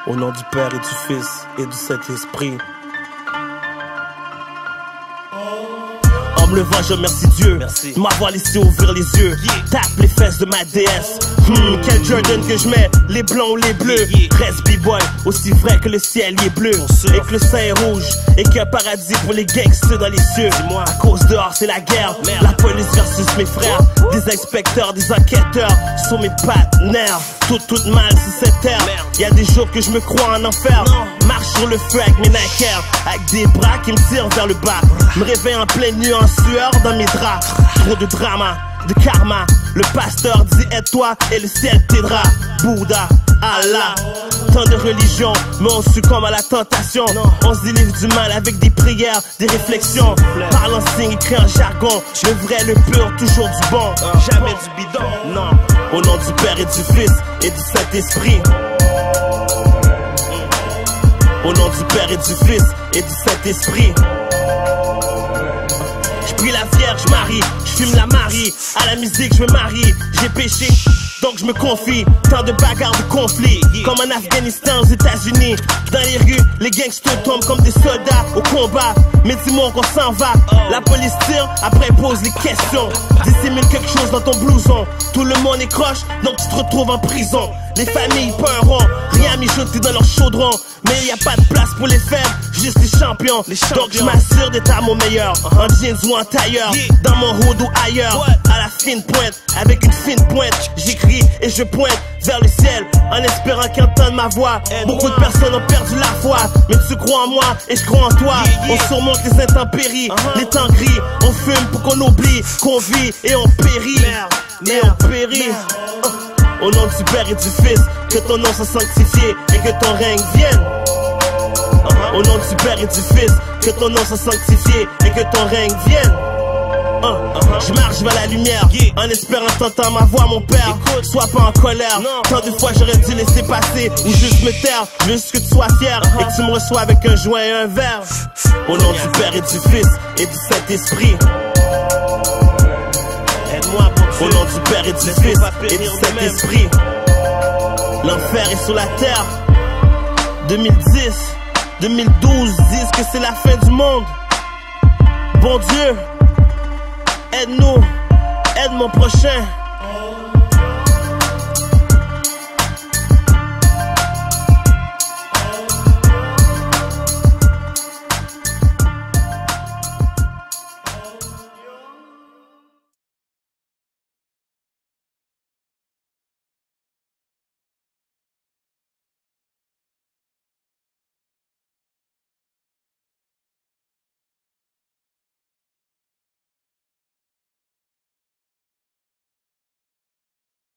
Au nom du Père et du Fils et du Saint-Esprit. En me levant, je remercie Dieu de m'avoir laissé ouvrir les yeux. Tape les fesses de ma déesse. Quel Jordan que je mets, les blancs ou les bleus. Reste b-boy, aussi vrai que le ciel y est bleu. Et que le sein est rouge, et qu'il y a un paradis pour les gangsters dans les cieux. À cause dehors c'est la guerre, la police versus mes frères. Des inspecteurs, des enquêteurs sont mes partenaires. Tout mal sur cette terre. Y'a des jours que je me crois en enfer. Marche sur le feu avec mes Nikers, avec des bras qui me tirent vers le bas. Me réveille en pleine nuit en sueur dans mes draps. Trop de drama, de karma. Le pasteur dit aide-toi et le ciel t'aidera. Bouddha, Allah. Tant de religions, mais on succombe à la tentation. On se délivre du mal avec des prières, des réflexions. Parle en signe, écrit en jargon. Le vrai, le pur, toujours du bon. Jamais du bidon, non. Au nom du Père et du Fils et du Saint-Esprit. Au nom du Père et du Fils et du Saint-Esprit. Je prie la Vierge Marie, je fume la Marie. À la musique je me marie, j'ai péché, donc je me confie. Tant de bagarres, de conflits, comme en Afghanistan, aux États-Unis. Dans les rues, les gangsters tombent comme des soldats au combat. Mais dis-moi qu'on s'en va. La police tire, après pose les questions. Dissémine quelque chose dans ton blouson. Tout le monde est croche, donc tu te retrouves en prison. Les familles peuront, rien mijoté dans leur chaudron. Mais y a pas de place pour les faibles, juste les champions. Donc je m'assure d'être à mon meilleur, en jeans ou en tailleur, dans mon hood ou ailleurs. À la fine pointe, avec une fine pointe, j'écris et je pointe vers le ciel, en espérant qu'ils entendent ma voix. Beaucoup de personnes ont perdu la foi, mais tu crois en moi et je crois en toi. On surmonte les intempéries, les temps gris. On fume pour qu'on oublie qu'on vit et on périt. Et on périt. Au nom du Père et du Fils, que ton nom soit sanctifié et que ton règne vienne. Au nom du Père et du Fils, que ton nom soit sanctifié et que ton règne vienne. Je marche vers la lumière, en espérant t'entendre ma voix, mon père. Sois pas en colère, tant de fois j'aurais dû laisser passer ou juste me taire. Juste que tu sois fier et que tu me reçois avec un joint et un verre. Au nom du Père et du Fils et du Saint-Esprit. Au nom du Père et du Fils et du Saint-Esprit. L'enfer est sur la terre. 2010, 2012 disent que c'est la fin du monde. Bon Dieu, aide-nous, aide mon prochain.